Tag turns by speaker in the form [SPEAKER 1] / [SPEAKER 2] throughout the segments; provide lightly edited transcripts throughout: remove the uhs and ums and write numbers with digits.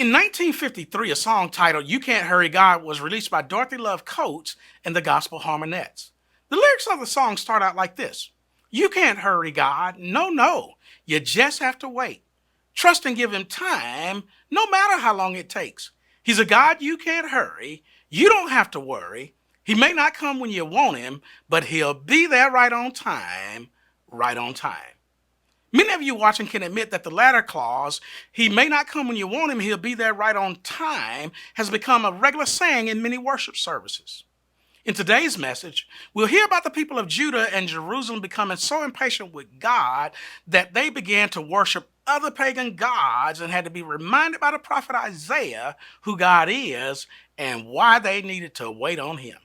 [SPEAKER 1] In 1953, a song titled You Can't Hurry God was released by Dorothy Love Coates and the Gospel Harmonettes. The lyrics of the song start out like this: You can't hurry God, no, no, you just have to wait. Trust and give him time, no matter how long it takes. He's a God you can't hurry, you don't have to worry. He may not come when you want him, but he'll be there right on time, right on time. Many of you watching can admit that the latter clause, he may not come when you want him, he'll be there right on time, has become a regular saying in many worship services. In today's message, we'll hear about the people of Judah and Jerusalem becoming so impatient with God that they began to worship other pagan gods and had to be reminded by the prophet Isaiah who God is and why they needed to wait on him.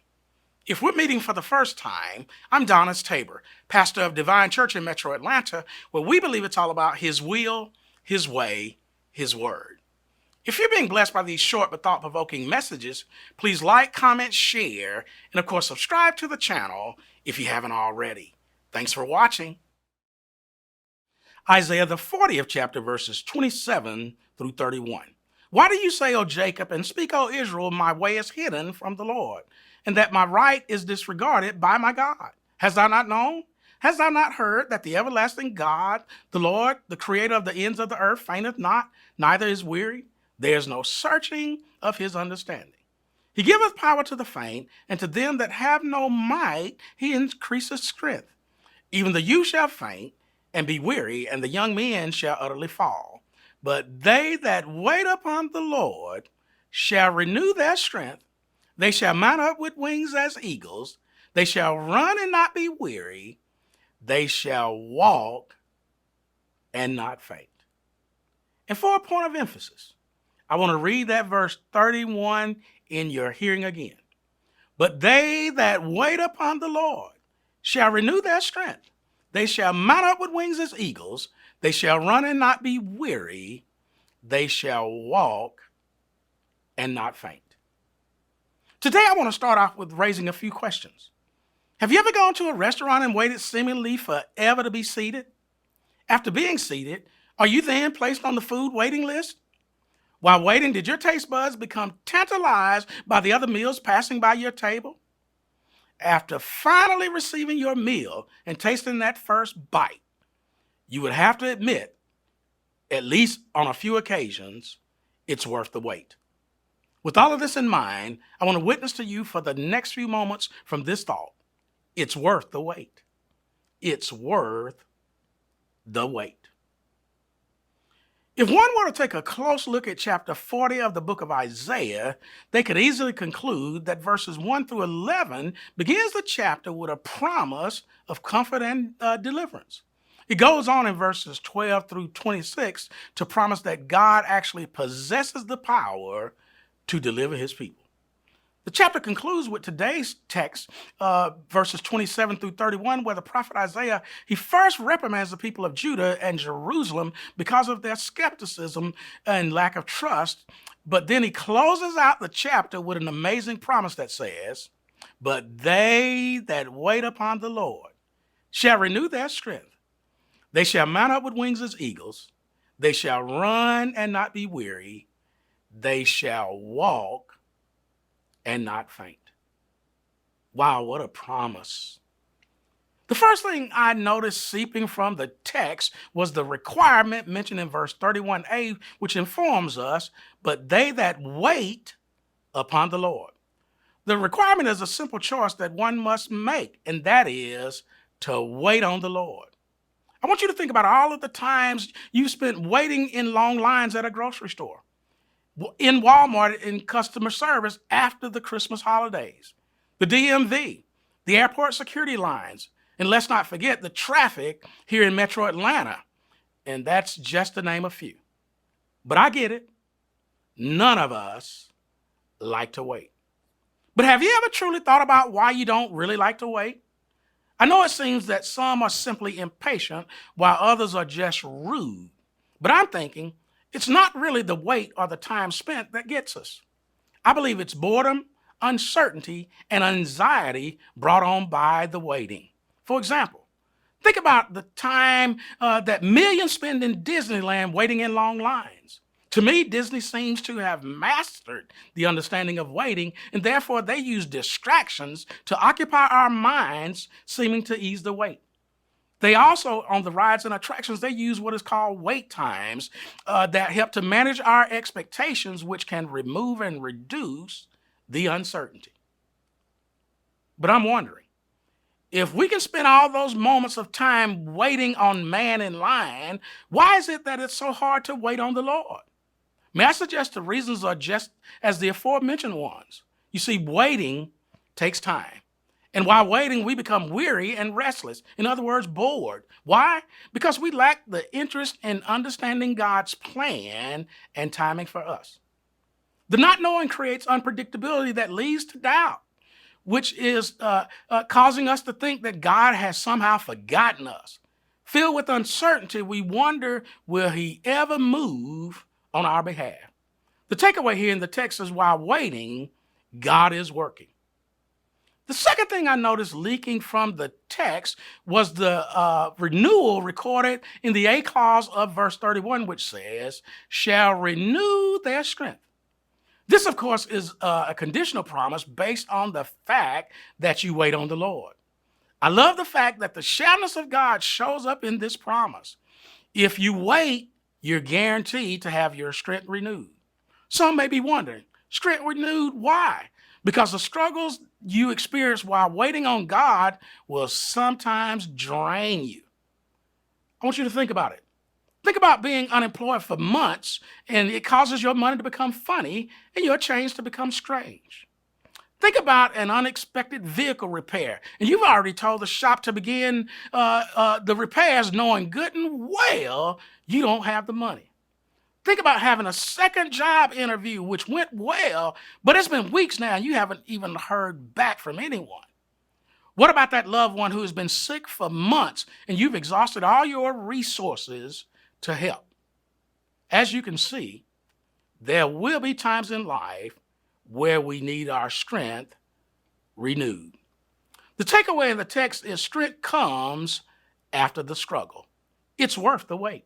[SPEAKER 1] If we're meeting for the first time, I'm Donnice Tabor, pastor of Divine Church in Metro Atlanta, where we believe it's all about his will, his way, his word. If you're being blessed by these short but thought-provoking messages, please like, comment, share, and of course subscribe to the channel if you haven't already. Thanks for watching. Isaiah the 40th chapter, verses 27 through 31. Why do you say, O Jacob, and speak, O Israel, my way is hidden from the Lord, and that my right is disregarded by my God? Hast thou not known? Hast thou not heard that the everlasting God, the Lord, the creator of the ends of the earth, fainteth not, neither is weary? There is no searching of his understanding. He giveth power to the faint, and to them that have no might he increaseth strength. Even the youth shall faint and be weary, and the young men shall utterly fall. But they that wait upon the Lord shall renew their strength. They shall mount up with wings as eagles. They shall run and not be weary. They shall walk and not faint. And for a point of emphasis, I want to read that verse 31 in your hearing again. But they that wait upon the Lord shall renew their strength. They shall mount up with wings as eagles. They shall run and not be weary. They shall walk and not faint. Today, I want to start off with raising a few questions. Have you ever gone to a restaurant and waited seemingly forever to be seated? After being seated, are you then placed on the food waiting list? While waiting, did your taste buds become tantalized by the other meals passing by your table? After finally receiving your meal and tasting that first bite, you would have to admit, at least on a few occasions, it's worth the wait. With all of this in mind, I want to witness to you for the next few moments from this thought. It's worth the wait. It's worth the wait. If one were to take a close look at chapter 40 of the book of Isaiah, they could easily conclude that verses 1 through 11 begins the chapter with a promise of comfort and deliverance. It goes on in verses 12 through 26 to promise that God actually possesses the power to deliver his people. The chapter concludes with today's text, verses 27 through 31, where the prophet Isaiah, he first reprimands the people of Judah and Jerusalem because of their skepticism and lack of trust. But then he closes out the chapter with an amazing promise that says, but they that wait upon the Lord shall renew their strength. They shall mount up with wings as eagles. They shall run and not be weary. They shall walk and not faint. Wow, what a promise. The first thing I noticed seeping from the text was the requirement mentioned in verse 31a, which informs us, but they that wait upon the Lord. The requirement is a simple choice that one must make, and that is to wait on the Lord. I want you to think about all of the times you spent waiting in long lines at a grocery store, in Walmart, in customer service after the Christmas holidays, the DMV, the airport security lines, and let's not forget the traffic here in Metro Atlanta. And that's just to name a few. But I get it. None of us like to wait. But have you ever truly thought about why you don't really like to wait? I know it seems that some are simply impatient while others are just rude. But I'm thinking, it's not really the wait or the time spent that gets us. I believe it's boredom, uncertainty, and anxiety brought on by the waiting. For example, think about the time that millions spend in Disneyland waiting in long lines. To me, Disney seems to have mastered the understanding of waiting, and therefore they use distractions to occupy our minds, seeming to ease the wait. They also, on the rides and attractions, they use what is called wait times that help to manage our expectations, which can remove and reduce the uncertainty. But I'm wondering, if we can spend all those moments of time waiting on man in line, why is it that it's so hard to wait on the Lord? May I suggest the reasons are just as the aforementioned ones. You see, waiting takes time. And while waiting, we become weary and restless. In other words, bored. Why? Because we lack the interest in understanding God's plan and timing for us. The not knowing creates unpredictability that leads to doubt, which is causing us to think that God has somehow forgotten us. Filled with uncertainty, we wonder, will he ever move on our behalf? The takeaway here in the text is while waiting, God is working. The second thing I noticed leaking from the text was the renewal recorded in the A clause of verse 31, which says, shall renew their strength. This, of course, is a conditional promise based on the fact that you wait on the Lord. I love the fact that the shallowness of God shows up in this promise. If you wait, you're guaranteed to have your strength renewed. Some may be wondering, strength renewed, why? Because the struggles you experience while waiting on God will sometimes drain you. I want you to think about it. Think about being unemployed for months and it causes your money to become funny and your change to become strange. Think about an unexpected vehicle repair and you've already told the shop to begin the repairs knowing good and well you don't have the money. Think about having a second job interview which went well, but it's been weeks now and you haven't even heard back from anyone. What about that loved one who has been sick for months and you've exhausted all your resources to help? As you can see, there will be times in life where we need our strength renewed. The takeaway in the text is strength comes after the struggle. It's worth the wait.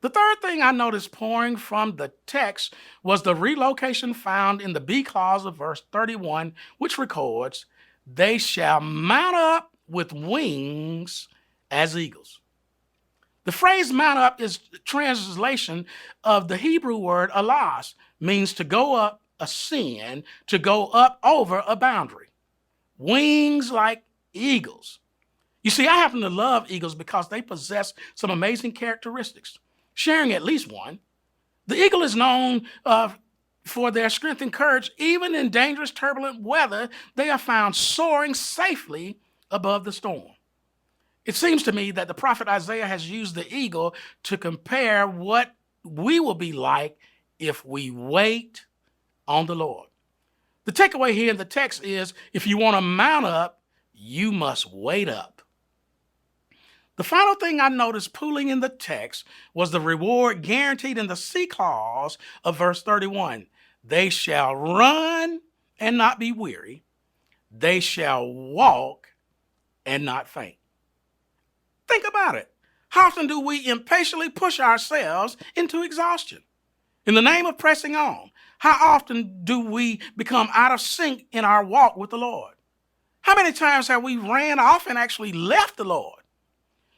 [SPEAKER 1] The third thing I noticed pouring from the text was the relocation found in the B clause of verse 31, which records, they shall mount up with wings as eagles. The phrase mount up is a translation of the Hebrew word alas, means to go up, ascend, to go up over a boundary. Wings like eagles. You see, I happen to love eagles because they possess some amazing characteristics. Sharing at least one, the eagle is known for their strength and courage. Even in dangerous, turbulent weather, they are found soaring safely above the storm. It seems to me that the prophet Isaiah has used the eagle to compare what we will be like if we wait on the Lord. The takeaway here in the text is if you want to mount up, you must wait up. The final thing I noticed pooling in the text was the reward guaranteed in the C clause of verse 31. They shall run and not be weary. They shall walk and not faint. Think about it. How often do we impatiently push ourselves into exhaustion in the name of pressing on? How often do we become out of sync in our walk with the Lord? How many times have we ran off and actually left the Lord?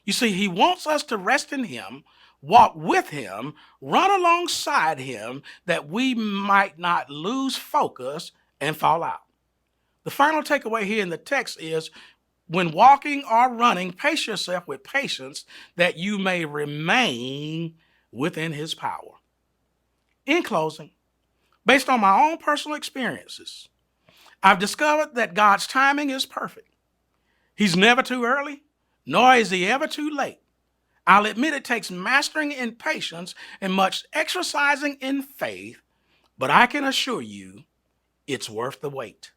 [SPEAKER 1] You see, he wants us to rest in him, walk with him, run alongside him, that we might not lose focus and fall out. The final takeaway here in the text is, when walking or running, pace yourself with patience that you may remain within his power. In closing, based on my own personal experiences, I've discovered that God's timing is perfect. He's never too early, nor is he ever too late. I'll admit it takes mastering in patience and much exercising in faith, but I can assure you it's worth the wait.